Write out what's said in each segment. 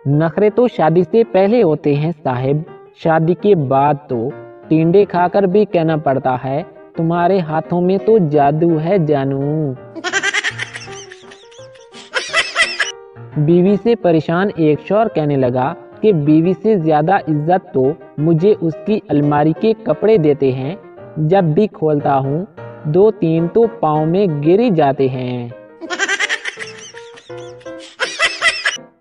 नखरे तो शादी से पहले होते हैं साहिब, शादी के बाद तो टिंडे खाकर भी कहना पड़ता है तुम्हारे हाथों में तो जादू है जानू। बीवी से परेशान एक शौहर कहने लगा कि बीवी से ज्यादा इज्जत तो मुझे उसकी अलमारी के कपड़े देते हैं, जब भी खोलता हूँ 2-3 तो पाँव में गिर ही जाते हैं।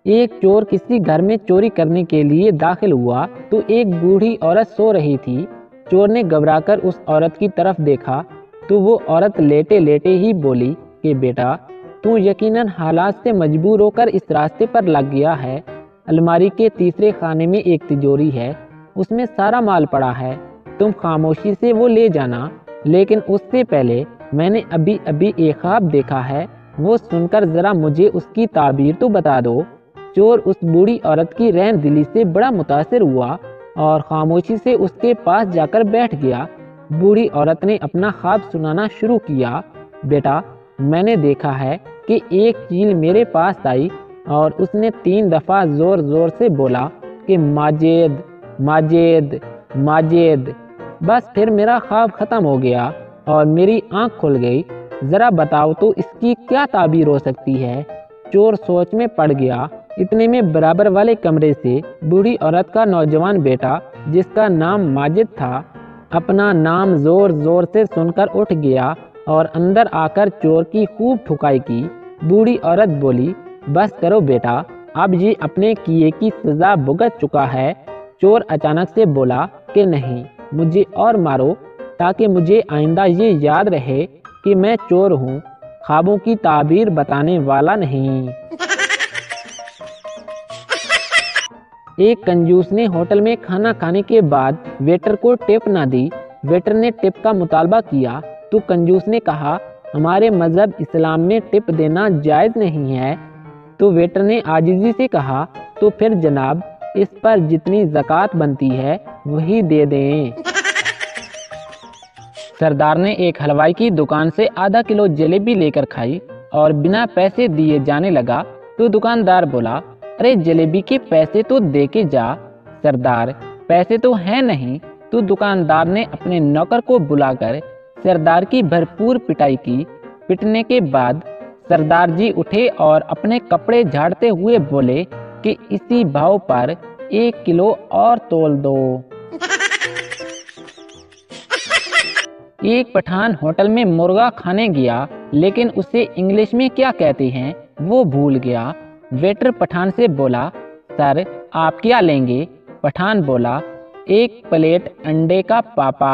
एक चोर किसी घर में चोरी करने के लिए दाखिल हुआ तो एक बूढ़ी औरत सो रही थी। चोर ने घबराकर उस औरत की तरफ देखा तो वो औरत लेटे लेटे ही बोली कि बेटा तू यकीनन हालात से मजबूर होकर इस रास्ते पर लग गया है। अलमारी के तीसरे खाने में एक तिजोरी है, उसमें सारा माल पड़ा है, तुम खामोशी से वो ले जाना। लेकिन उससे पहले मैंने अभी अभी एक ख्वाब देखा है, वो सुनकर जरा मुझे उसकी ताबीर तो बता दो। चोर उस बूढ़ी औरत की रहम दिली से बड़ा मुतासिर हुआ और खामोशी से उसके पास जाकर बैठ गया। बूढ़ी औरत ने अपना ख्वाब सुनाना शुरू किया। बेटा मैंने देखा है कि एक चील मेरे पास आई और उसने 3 दफा जोर जोर से बोला कि माजिद माजिद माजिद। बस फिर मेरा ख्वाब खत्म हो गया और मेरी आंख खुल गई। जरा बताओ तो इसकी क्या ताबीर हो सकती है। चोर सोच में पड़ गया। इतने में बराबर वाले कमरे से बूढ़ी औरत का नौजवान बेटा, जिसका नाम माजिद था, अपना नाम जोर जोर से सुनकर उठ गया और अंदर आकर चोर की खूब ठुकाई की। बूढ़ी औरत बोली बस करो बेटा, अब ये अपने किए की सजा भुगत चुका है। चोर अचानक से बोला कि नहीं, मुझे और मारो ताकि मुझे आइंदा ये याद रहे कि मैं चोर हूँ, ख्वाबों की ताबीर बताने वाला नहीं। एक कंजूस ने होटल में खाना खाने के बाद वेटर को टिप ना दी। वेटर ने टिप का मुतालबा किया तो कंजूस ने कहा हमारे मजहब इस्लाम में टिप देना जायज़ नहीं है। तो वेटर ने आजिज़ी से कहा तो फिर जनाब इस पर जितनी ज़कात बनती है वही दे दें। सरदार ने एक हलवाई की दुकान से आधा किलो जलेबी लेकर खाई और बिना पैसे दिए जाने लगा तो दुकानदार बोला अरे जलेबी के पैसे तो दे के जा। सरदार पैसे तो हैं नहीं। तो दुकानदार ने अपने नौकर को बुलाकर सरदार की भरपूर पिटाई की। पिटने के बाद सरदार जी उठे और अपने कपड़े झाड़ते हुए बोले कि इसी भाव पर 1 किलो और तोल दो। एक पठान होटल में मुर्गा खाने गया, लेकिन उसे इंग्लिश में क्या कहते हैं वो भूल गया। वेटर पठान से बोला सर आप क्या लेंगे। पठान बोला 1 प्लेट अंडे का पापा।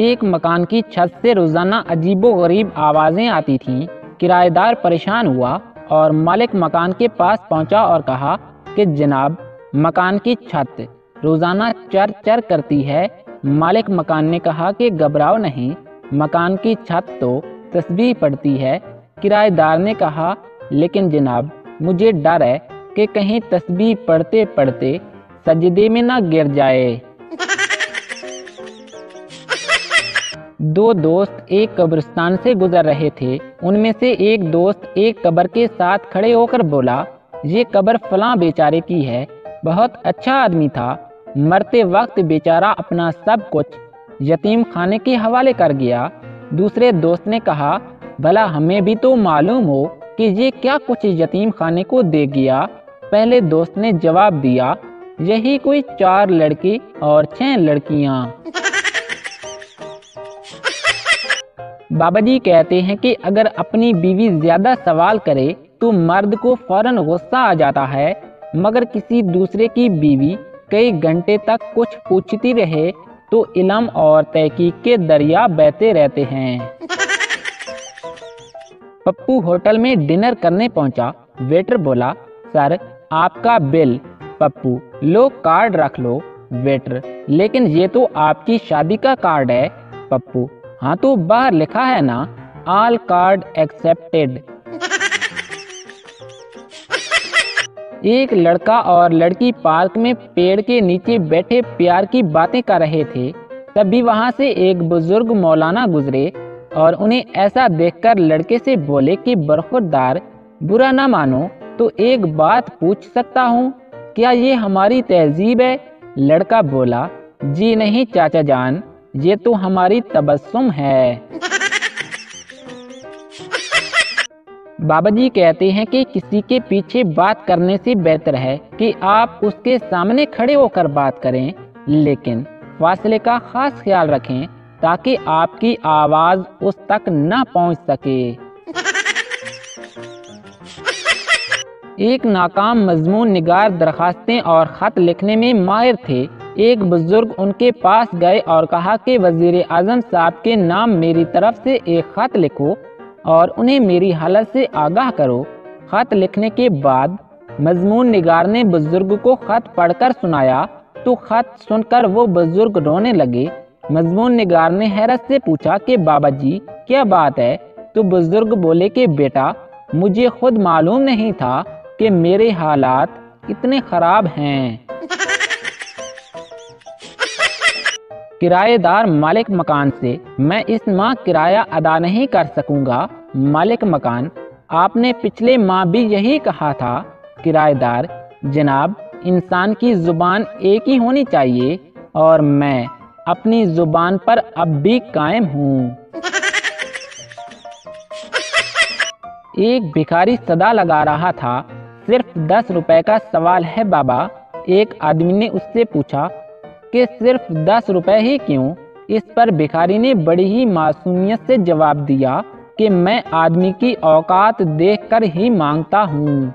एक मकान की छत से रोजाना अजीबोगरीब आवाजें आती थीं। किराएदार परेशान हुआ और मालिक मकान के पास पहुंचा और कहा कि जनाब मकान की छत रोजाना चर चर करती है। मालिक मकान ने कहा कि घबराओ नहीं, मकान की छत तो तस्बीह पढ़ती है। किराएदार ने कहा लेकिन जनाब मुझे डर है कि कहीं तस्बीह पढ़ते पढ़ते सजदे में ना गिर जाए। 2 दोस्त एक कब्रिस्तान से गुजर रहे थे। उनमें से एक दोस्त एक कब्र के साथ खड़े होकर बोला ये कब्र फलां बेचारे की है, बहुत अच्छा आदमी था, मरते वक्त बेचारा अपना सब कुछ यतीम खाने के हवाले कर गया। दूसरे दोस्त ने कहा भला हमें भी तो मालूम हो कि ये क्या कुछ यतीम खाने को दे गया। पहले दोस्त ने जवाब दिया यही कोई 4 लड़के और 6 लड़कियां। बाबा जी कहते हैं कि अगर अपनी बीवी ज्यादा सवाल करे तो मर्द को फौरन गुस्सा आ जाता है, मगर किसी दूसरे की बीवी कई घंटे तक कुछ पूछती रहे तो इल्म और तहकीक के दरिया बहते रहते हैं। पप्पू होटल में डिनर करने पहुंचा। वेटर बोला सर आपका बिल। पप्पू लो कार्ड रख लो। वेटर लेकिन ये तो आपकी शादी का कार्ड है। पप्पू हाँ तो बाहर लिखा है ना ऑल कार्ड एक्सेप्टेड। एक लड़का और लड़की पार्क में पेड़ के नीचे बैठे प्यार की बातें कर रहे थे। तभी वहां से एक बुजुर्ग मौलाना गुजरे और उन्हें ऐसा देखकर लड़के से बोले कि बरखुरदार बुरा ना मानो तो एक बात पूछ सकता हूँ, क्या ये हमारी तहजीब है? लड़का बोला, जी नहीं चाचा जान, ये तो हमारी तबस्सुम है। बाबा जी कहते हैं कि किसी के पीछे बात करने से बेहतर है कि आप उसके सामने खड़े होकर बात करें, लेकिन फासले का खास ख्याल रखें ताकि आपकी आवाज उस तक न पहुंच सके। एक नाकाम मजमून निगार दरखास्तें और खत लिखने में माहिर थे। एक बुजुर्ग उनके पास गए और कहा कि वजीर आजम साहब के नाम मेरी तरफ से एक खत लिखो और उन्हें मेरी हालत से आगाह करो। खत लिखने के बाद मजमून निगार ने बुजुर्ग को खत पढ़कर सुनाया तो खत सुनकर वो बुजुर्ग रोने लगे। मजमून निगार ने हैरत से पूछा कि बाबा जी क्या बात है? तो बुजुर्ग बोले कि बेटा, मुझे खुद मालूम नहीं था कि मेरे हालात इतने खराब हैं। किराएदार मालिक मकान से, मैं इस माह किराया अदा नहीं कर सकूंगा। मालिक मकान, आपने पिछले माह भी यही कहा था। किराएदार, जनाब, इंसान की जुबान एक ही होनी चाहिए और मैं अपनी जुबान पर अब भी कायम हूँ। एक भिखारी सदा लगा रहा था, सिर्फ 10 रुपए का सवाल है बाबा। एक आदमी ने उससे पूछा कि सिर्फ 10 रुपए ही क्यों? इस पर भिखारी ने बड़ी ही मासूमियत से जवाब दिया कि मैं आदमी की औकात देखकर ही मांगता हूँ।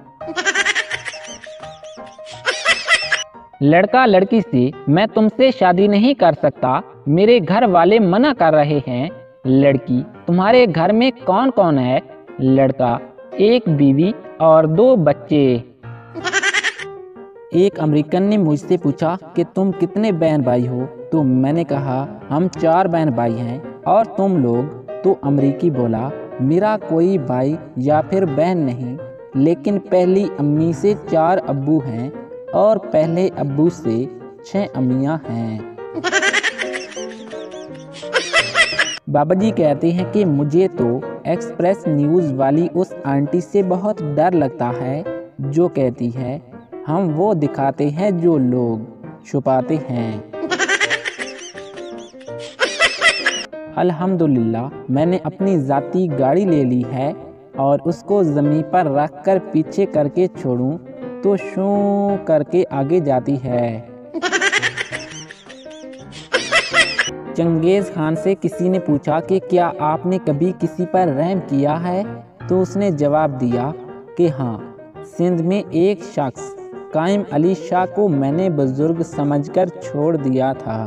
लड़का लड़की से, मैं तुमसे शादी नहीं कर सकता, मेरे घर वाले मना कर रहे हैं। लड़की, तुम्हारे घर में कौन कौन है? लड़का, एक बीवी और 2 बच्चे। एक अमेरिकन ने मुझसे पूछा कि तुम कितने बहन भाई हो? तो मैंने कहा हम 4 बहन भाई हैं। और तुम लोग? तो अमेरिकी बोला, मेरा कोई भाई या फिर बहन नहीं, लेकिन पहली अम्मी से 4 अब्बू हैं और पहले अब्बू से 6 अम्मियां हैं। बाबा जी कहते हैं कि मुझे तो एक्सप्रेस न्यूज़ वाली उस आंटी से बहुत डर लगता है जो कहती है हम वो दिखाते हैं जो लोग छुपाते हैं। अल्हम्दुलिल्लाह, मैंने अपनी ज़ाती गाड़ी ले ली है और उसको ज़मीन पर रख कर पीछे करके छोड़ूं तो शू करके आगे जाती है। चंगेज़ खान से किसी ने पूछा कि क्या आपने कभी किसी पर रहम किया है? तो उसने जवाब दिया कि हाँ, सिंध में एक शख्स कायम अली शाह को मैंने बुजुर्ग समझकर छोड़ दिया था।